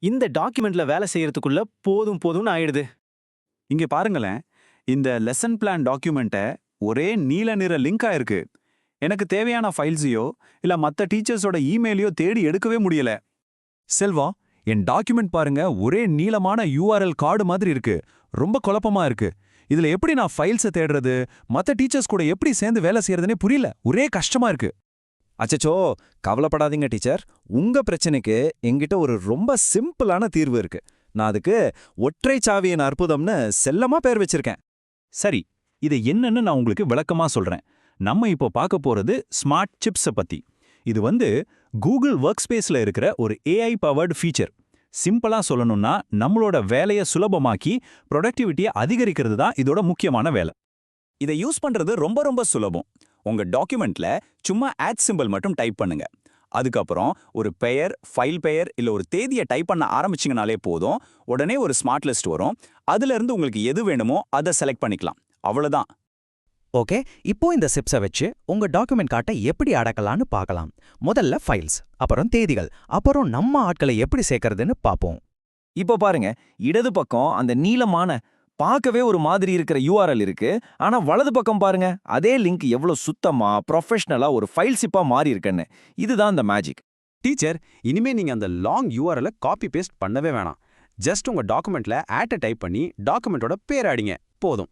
இந்த டாக்குமெண்ட்ல வேலை செய்யறதுக்குள்ள போதும் போதும்னு ஆயிடுது. இங்க பாருங்களேன், இந்த லெசன் பிளான் டாக்குமெண்ட்ட ஒரே நீல நிற லிங்கா இருக்கு. எனக்கு தேவையான ஃபைல்ஸையோ இல்ல மத்த டீச்சர்ஸோட இமெயிலையோ தேடி எடுக்கவே முடியல. செல்வா, என் டாக்குமெண்ட் பாருங்க, ஒரே நீளமான யூஆர்எல் கார்டு மாதிரி இருக்கு. ரொம்ப குழப்பமா இருக்கு. இதுல எப்படி நான் ஃபைல்ஸை தேடுறது, மத்த டீச்சர்ஸ் கூட எப்படி சேர்ந்து வேலை செய்யறதுனே புரியல. ஒரே கஷ்டமா இருக்கு. அச்சச்சோ, கவலைப்படாதீங்க டீச்சர். உங்க பிரச்சனைக்கு என்கிட்ட ஒரு ரொம்ப சிம்பிளான தீர்வு இருக்கு. நான் அதுக்கு ஒற்றை சாவியின் அற்புதம்னு செல்லமா பேர் வச்சிருக்கேன். சரி, இது என்னன்னு நான் உங்களுக்கு விளக்கமா சொல்றேன். நம்ம இப்போ பார்க்க போறது ஸ்மார்ட் சிப்ஸை பத்தி. இது கூகுள் ஒர்க் ஸ்பேஸ்ல இருக்கிற ஒரு ஏஐ பவர்டு ஃபீச்சர். சிம்பிளா சொல்லணும்னா நம்மளோட வேலையை சுலபமாக்கி ப்ரொடக்டிவிட்டியை அதிகரிக்கிறது தான் இதோட முக்கியமான வேலை. இதை யூஸ் பண்றது ரொம்ப ரொம்ப சுலபம். உங்க டாக்குமெண்ட்ல சும்மா ஆட் சிம்பிள் மட்டும் டைப் பண்ணுங்க. அதுக்கப்புறம் ஒரு பெயர், ஃபைல் பெயர் இல்ல ஒரு தேதியை டைப் பண்ண ஆரம்பிச்சிங்கனாலே போதும். உடனே ஒரு ஸ்மார்ட் லிஸ்ட் வரும். அதுல இருந்து உங்களுக்கு எது வேணுமோ அதை செலக்ட் பண்ணிக்கலாம். அவ்வளவுதான். ஓகே, இப்போ இந்த சிப்ஸை வச்சு உங்க டாக்குமெண்ட் கார்டை எப்படி அடக்கலான்னு பார்க்கலாம். முதல்ல ஃபைல்ஸ், அப்புறம் தேதிகள், அப்புறம் நம்ம ஆட்களை எப்படி சேர்க்கறதுன்னு பார்ப்போம். இப்போ பாருங்க, இடது பக்கம் அந்த நீளமான பார்க்கவே ஒரு மாதிரி இருக்கிற யூஆர்எல் இருக்கு. ஆனா வலது பக்கம் பாருங்க, அதே லிங்க் எவ்வளவு சுத்தமா ப்ரொஃபஷனலா ஒரு ஃபைல் சிப்பா மாறி இருக்குன்னு. இதுதான் அந்த மேஜிக். டீச்சர், இனிமே நீங்க அந்த லாங் யூஆர்எல்ல காப்பி பேஸ்ட் பண்ணவே வேணாம். ஜஸ்ட் உங்க டாக்குமெண்ட்ல ஆட்டை டைப் பண்ணி டாக்குமெண்டோட பேர் அடிங்க, போதும்.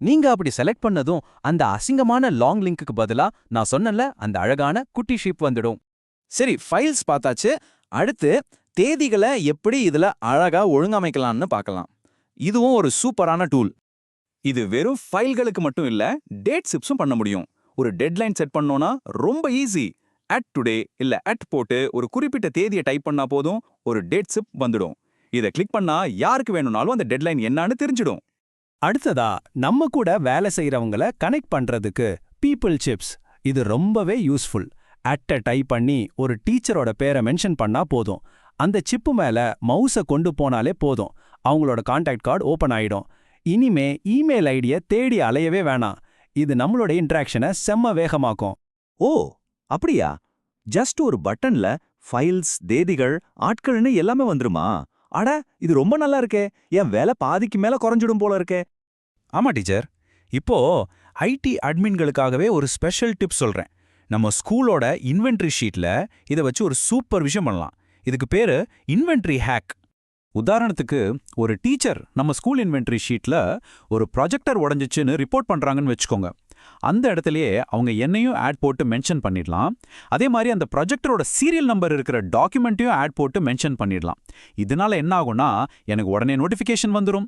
நீங்க அப்படி செலக்ட் பண்ணதும் அந்த அசிங்கமான லாங் லிங்க்குக்கு பதிலா நான் சொன்னல அந்த அழகான குட்டி ஷீப் வந்துடும். சரி, ஃபைல்ஸ் பார்த்தாச்சு. அடுத்து தேதிகளை எப்படி இதுல அழகா ஒழுங்கமைக்கலாம்னு பார்க்கலாம். இதுவும் ஒரு சூப்பரான டூல். இது வெறும் ஃபைல்களுக்கு மட்டும் இல்ல, டேட் சிப்ஸும் பண்ண முடியும். ஒரு டெட்லைன் செட் பண்ணோம்னா ரொம்ப ஈஸி. அட் டுடே இல்ல அட் போட்டு ஒரு குறிப்பிட்ட தேதியை டைப் பண்ணா போதும், ஒரு டேட் சிப் வந்துடும். இதை கிளிக் பண்ணா யாருக்கு வேணும்னாலும் அந்த டெட்லைன் என்னன்னு தெரிஞ்சிடும். அடுத்ததா, நம்ம கூட வேலை செய்யறவங்கள கனெக்ட் பண்றதுக்கு பீப்பிள் சிப்ஸ். இது ரொம்பவே யூஸ்ஃபுல். அட்டை டைப் பண்ணி ஒரு டீச்சரோட பேரை மென்ஷன் பண்ணா போதும். அந்த சிப்பு மேல மவுஸை கொண்டு போனாலே போதும், அவங்களோட கான்டாக்ட் கார்டு ஓபன் ஆயிடும். இனிமே இமெயில் ஐடியை தேடி அலையவே வேணாம். இது நம்மளோட இன்டராக்ஷனை செம்ம வேகமாக்கும். ஓ, அப்படியா? ஜஸ்ட் ஒரு பட்டன்ல ஃபைல்ஸ், தேதிகள், ஆட்கள்னு எல்லாமே வந்துருமா? அட, இது ரொம்ப நல்லா இருக்கே. என் வேலை பாதிக்கு மேல குறைஞ்சிடும் போல இருக்கே. ஆமா டீச்சர், இப்போ ஐடி அட்மின்களுக்காகவே ஒரு ஸ்பெஷல் டிப் சொல்றேன். நம்ம ஸ்கூலோட இன்வென்ட்ரி ஷீட்ல இதை வச்சு ஒரு சூப்பர் விஷயம் பண்ணலாம். இதுக்கு பேரு இன்வென்ட்ரி ஹேக். உதாரணத்துக்கு, ஒரு டீச்சர் நம்ம ஸ்கூல் இன்வென்ட்ரி ஷீட்ல ஒரு ப்ராஜெக்டர் உடஞ்சிச்சுன்னு ரிப்போர்ட் பண்றாங்கன்னு வச்சுக்கோங்க. அந்த இடத்துலயே அவங்க என்னையும் ஆட் போட்டு மென்ஷன் பண்ணிடலாம். அதே மாதிரி அந்த ப்ராஜெக்டரோட சீரியல் நம்பர் இருக்கிற டாக்குமெண்ட்டையும் ஆட் போட்டு மென்ஷன் பண்ணிடலாம். இதனால என்ன ஆகும்னா, எனக்கு உடனே நோட்டிஃபிகேஷன் வந்துடும்.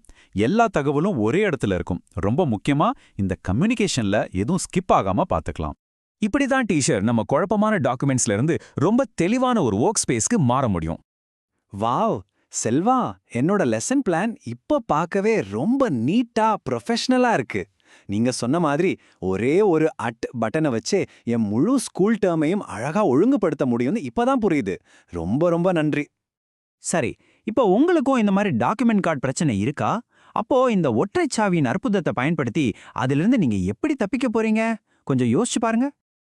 எல்லா தகவலும் ஒரே இடத்துல இருக்கும். ரொம்ப முக்கியமா இந்த கம்யூனிகேஷன்ல எதுவும் ஸ்கிப் ஆகாம பார்த்துக்கலாம். இப்படிதான் டீச்சர் நம்ம குழப்பமான டாக்குமெண்ட்ஸ்ல இருந்து ரொம்ப தெளிவான ஒரு ஒர்க் ஸ்பேஸ்க்கு மாற முடியும். வாவ் செல்வா, என்னோட லெசன் பிளான் இப்ப பார்க்கவே ரொம்ப நீட்டா ப்ரொஃபஷனலா இருக்கு. நீங்க சொன்ன மாதிரி ஒரே ஒரு அட் பட்டனை வச்சே என் முழு ஸ்கூல் டேர்மையும் அழகா ஒழுங்குபடுத்த முடியும்னு இப்பதான் புரியுது. ரொம்ப ரொம்ப நன்றி. சரி, இப்போ உங்களுக்கும் இந்த மாதிரி டாக்குமெண்ட் கார்டு பிரச்சனை இருக்கா? அப்போ இந்த ஒற்றை சாவியின் அற்புதத்தை பயன்படுத்தி அதிலிருந்து நீங்க எப்படி தப்பிக்க போறீங்க? கொஞ்சம் யோசிச்சு பாருங்க.